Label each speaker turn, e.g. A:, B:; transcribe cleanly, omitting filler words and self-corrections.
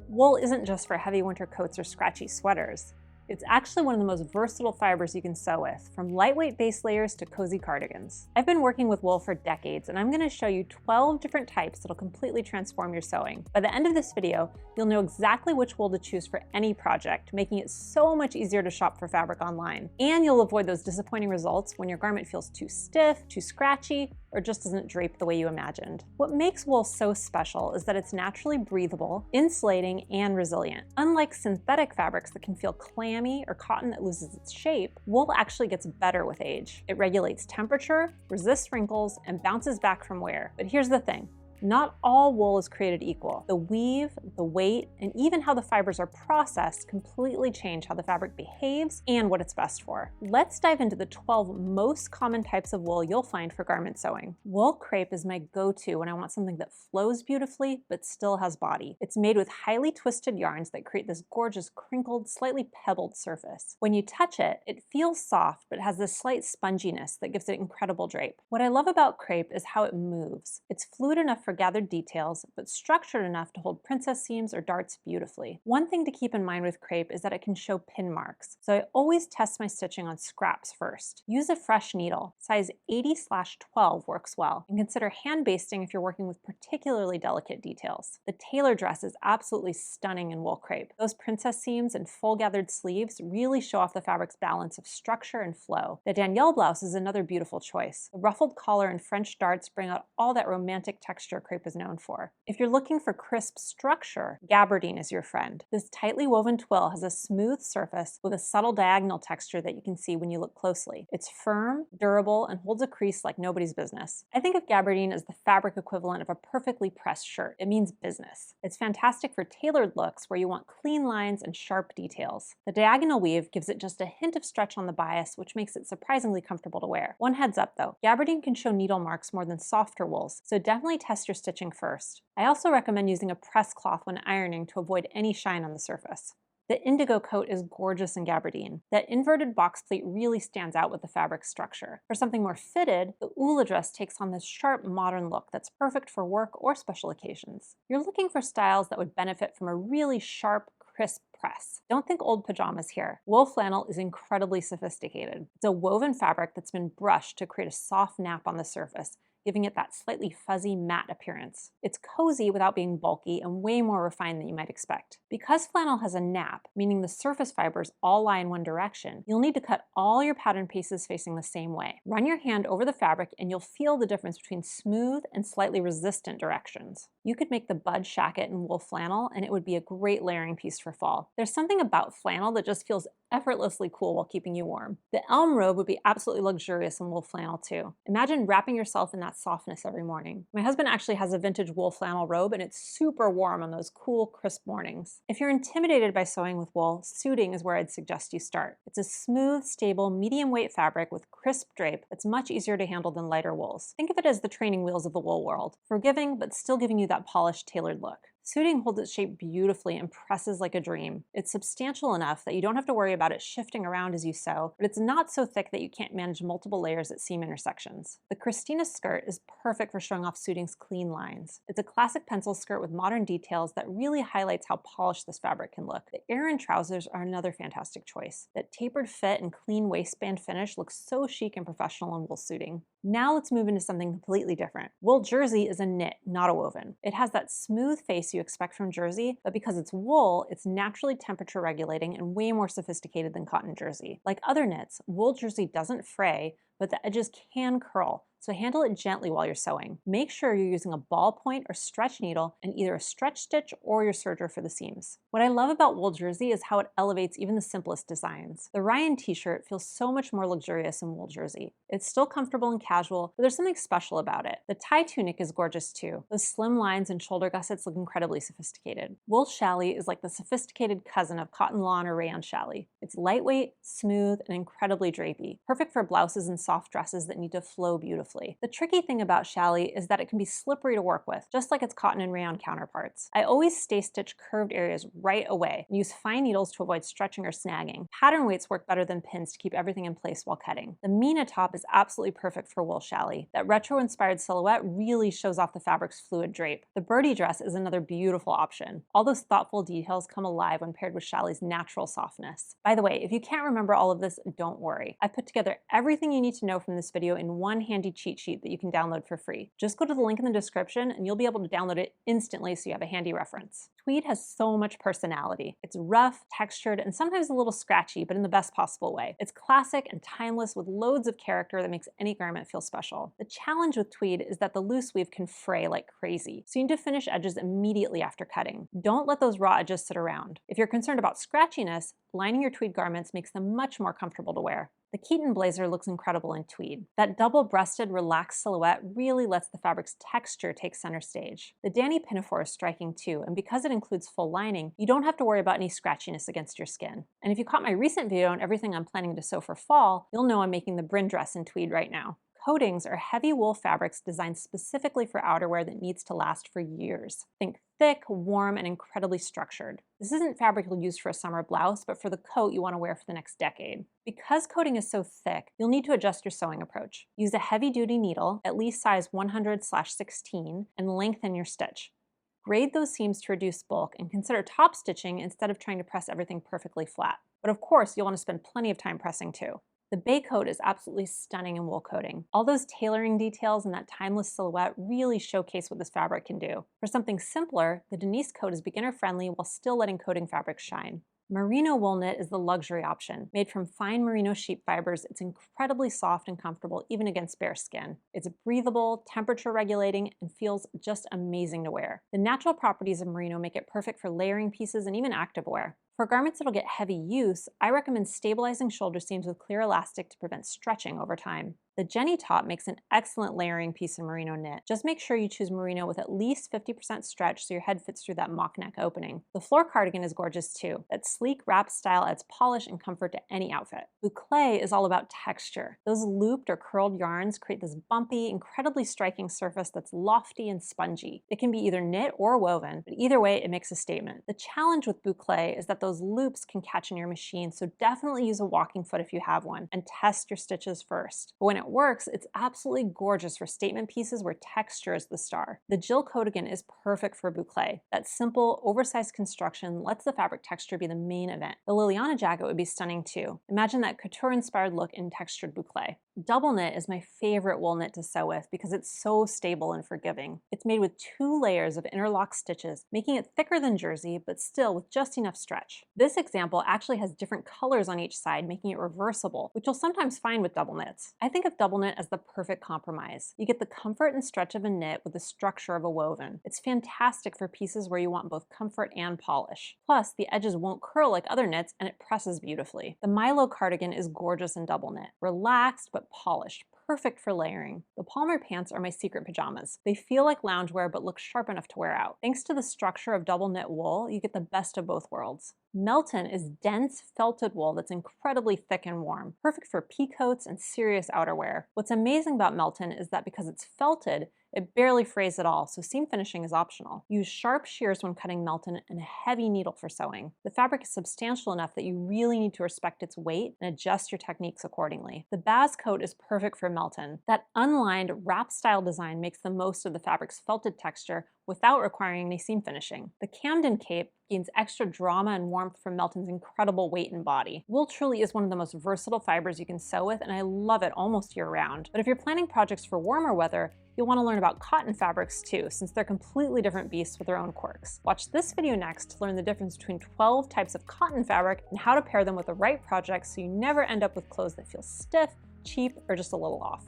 A: Wool isn't just for heavy winter coats or scratchy sweaters. It's actually one of the most versatile fibers you can sew with, from lightweight base layers to cozy cardigans. I've been working with wool for decades, and I'm going to show you 12 different types that'll completely transform your sewing. By the end of this video, you'll know exactly which wool to choose for any project, making it so much easier to shop for fabric online. And you'll avoid those disappointing results when your garment feels too stiff, too scratchy, or just doesn't drape the way you imagined. What makes wool so special is that it's naturally breathable, insulating, and resilient. Unlike synthetic fabrics that can feel clammy or cotton that loses its shape, wool actually gets better with age. It regulates temperature, resists wrinkles, and bounces back from wear. But here's the thing. Not all wool is created equal. The weave, the weight, and even how the fibers are processed completely change how the fabric behaves and what it's best for. Let's dive into the 12 most common types of wool you'll find for garment sewing. Wool crepe is my go-to when I want something that flows beautifully but still has body. It's made with highly twisted yarns that create this gorgeous crinkled, slightly pebbled surface. When you touch it, it feels soft but has this slight sponginess that gives it incredible drape. What I love about crepe is how it moves. It's fluid enough for gathered details, but structured enough to hold princess seams or darts beautifully. One thing to keep in mind with crepe is that it can show pin marks, so I always test my stitching on scraps first. Use a fresh needle. Size 80/12 works well, and consider hand basting if you're working with particularly delicate details. The tailor dress is absolutely stunning in wool crepe. Those princess seams and full gathered sleeves really show off the fabric's balance of structure and flow. The Danielle blouse is another beautiful choice. The ruffled collar and French darts bring out all that romantic texture crepe is known for. If you're looking for crisp structure, Gabardine is your friend. This tightly woven twill has a smooth surface with a subtle diagonal texture that you can see when you look closely. It's firm, durable, and holds a crease like nobody's business. I think of Gabardine as the fabric equivalent of a perfectly pressed shirt. It means business. It's fantastic for tailored looks where you want clean lines and sharp details. The diagonal weave gives it just a hint of stretch on the bias, which makes it surprisingly comfortable to wear. One heads up though, Gabardine can show needle marks more than softer wools, so definitely test your stitching first. I also recommend using a press cloth when ironing to avoid any shine on the surface. The indigo coat is gorgeous in Gabardine. That inverted box pleat really stands out with the fabric structure. For something more fitted, the Ula dress takes on this sharp modern look that's perfect for work or special occasions. You're looking for styles that would benefit from a really sharp, crisp press. Don't think old pajamas here. Wool flannel is incredibly sophisticated. It's a woven fabric that's been brushed to create a soft nap on the surface, giving it that slightly fuzzy matte appearance. It's cozy without being bulky and way more refined than you might expect. Because flannel has a nap, meaning the surface fibers all lie in one direction, you'll need to cut all your pattern pieces facing the same way. Run your hand over the fabric and you'll feel the difference between smooth and slightly resistant directions. You could make the bud shacket in wool flannel and it would be a great layering piece for fall. There's something about flannel that just feels effortlessly cool while keeping you warm. The elm robe would be absolutely luxurious in wool flannel too. Imagine wrapping yourself in that softness every morning. My husband actually has a vintage wool flannel robe and it's super warm on those cool, crisp mornings. If you're intimidated by sewing with wool, suiting is where I'd suggest you start. It's a smooth, stable, medium weight fabric with crisp drape that's much easier to handle than lighter wools. Think of it as the training wheels of the wool world. Forgiving, but still giving you that polished, tailored look. Suiting holds its shape beautifully and presses like a dream. It's substantial enough that you don't have to worry about it shifting around as you sew, but it's not so thick that you can't manage multiple layers at seam intersections. The Christina skirt is perfect for showing off suiting's clean lines. It's a classic pencil skirt with modern details that really highlights how polished this fabric can look. The Aran trousers are another fantastic choice. That tapered fit and clean waistband finish looks so chic and professional in wool suiting. Now let's move into something completely different. Wool jersey is a knit, not a woven. It has that smooth face you expect from jersey, but because it's wool, it's naturally temperature regulating and way more sophisticated than cotton jersey. Like other knits, wool jersey doesn't fray, but the edges can curl, so handle it gently while you're sewing. Make sure you're using a ballpoint or stretch needle and either a stretch stitch or your serger for the seams. What I love about wool jersey is how it elevates even the simplest designs. The Ryan t-shirt feels so much more luxurious in wool jersey. It's still comfortable and casual, but there's something special about it. The tie tunic is gorgeous too. Those slim lines and shoulder gussets look incredibly sophisticated. Wool challis is like the sophisticated cousin of cotton lawn or rayon challis. It's lightweight, smooth, and incredibly drapey, perfect for blouses and soft dresses that need to flow beautifully. beautifully. The tricky thing about challis is that it can be slippery to work with, just like its cotton and rayon counterparts. I always stay stitch curved areas right away and use fine needles to avoid stretching or snagging. Pattern weights work better than pins to keep everything in place while cutting. The Mina top is absolutely perfect for wool challis. That retro-inspired silhouette really shows off the fabric's fluid drape. The birdie dress is another beautiful option. All those thoughtful details come alive when paired with challis' natural softness. By the way, if you can't remember all of this, don't worry. I've put together everything you need to know from this video in one handy cheat sheet that you can download for free. Just go to the link in the description and you'll be able to download it instantly so you have a handy reference. Tweed has so much personality. It's rough, textured, and sometimes a little scratchy, but in the best possible way. It's classic and timeless with loads of character that makes any garment feel special. The challenge with tweed is that the loose weave can fray like crazy, so you need to finish edges immediately after cutting. Don't let those raw edges sit around. If you're concerned about scratchiness, lining your tweed garments makes them much more comfortable to wear. The Keaton blazer looks incredible in tweed. That double-breasted, relaxed silhouette really lets the fabric's texture take center stage. The Dani pinafore is striking too, and because it includes full lining, you don't have to worry about any scratchiness against your skin. And if you caught my recent video on everything I'm planning to sew for fall, you'll know I'm making the Bryn dress in tweed right now. Coatings are heavy wool fabrics designed specifically for outerwear that needs to last for years. Think thick, warm, and incredibly structured. This isn't fabric you'll use for a summer blouse, but for the coat you want to wear for the next decade. Because coating is so thick, you'll need to adjust your sewing approach. Use a heavy-duty needle, at least size 100/16, and lengthen your stitch. Grade those seams to reduce bulk and consider top stitching instead of trying to press everything perfectly flat. But of course, you'll want to spend plenty of time pressing too. The bay coat is absolutely stunning in wool coating. All those tailoring details and that timeless silhouette really showcase what this fabric can do. For something simpler, the Denise coat is beginner-friendly while still letting coating fabrics shine. Merino wool knit is the luxury option. Made from fine merino sheep fibers, it's incredibly soft and comfortable even against bare skin. It's breathable, temperature regulating, and feels just amazing to wear. The natural properties of merino make it perfect for layering pieces and even activewear. For garments that'll get heavy use, I recommend stabilizing shoulder seams with clear elastic to prevent stretching over time. The Jenny top makes an excellent layering piece of merino knit. Just make sure you choose merino with at least 50% stretch so your head fits through that mock neck opening. The floor cardigan is gorgeous too. That sleek wrap style adds polish and comfort to any outfit. Bouclé is all about texture. Those looped or curled yarns create this bumpy, incredibly striking surface that's lofty and spongy. It can be either knit or woven, but either way it makes a statement. The challenge with bouclé is that those loops can catch in your machine, so definitely use a walking foot if you have one, and test your stitches first. But when it works, it's absolutely gorgeous for statement pieces where texture is the star. The Jill coatigan is perfect for bouclé. That simple, oversized construction lets the fabric texture be the main event. The Liliana jacket would be stunning too. Imagine that couture-inspired look in textured bouclé. Double knit is my favorite wool knit to sew with because it's so stable and forgiving. It's made with 2 layers of interlock stitches, making it thicker than jersey, but still with just enough stretch. This example actually has different colors on each side, making it reversible, which you'll sometimes find with double knits. I think of double knit as the perfect compromise. You get the comfort and stretch of a knit with the structure of a woven. It's fantastic for pieces where you want both comfort and polish. Plus, the edges won't curl like other knits and it presses beautifully. The Milo cardigan is gorgeous in double knit. Relaxed but polished, perfect for layering. The Palmer pants are my secret pajamas. They feel like loungewear but look sharp enough to wear out. Thanks to the structure of double knit wool, you get the best of both worlds. Melton is dense felted wool that's incredibly thick and warm, perfect for pea coats and serious outerwear. What's amazing about Melton is that because it's felted, it barely frays at all, so seam finishing is optional. Use sharp shears when cutting Melton and a heavy needle for sewing. The fabric is substantial enough that you really need to respect its weight and adjust your techniques accordingly. The Baz coat is perfect for Melton. That unlined wrap style design makes the most of the fabric's felted texture without requiring any seam finishing. The Camden cape gains extra drama and warmth from Melton's incredible weight and body. Wool truly is one of the most versatile fibers you can sew with, and I love it almost year-round. But if you're planning projects for warmer weather, you'll want to learn about cotton fabrics too, since they're completely different beasts with their own quirks. Watch this video next to learn the difference between 12 types of cotton fabric and how to pair them with the right project so you never end up with clothes that feel stiff, cheap, or just a little off.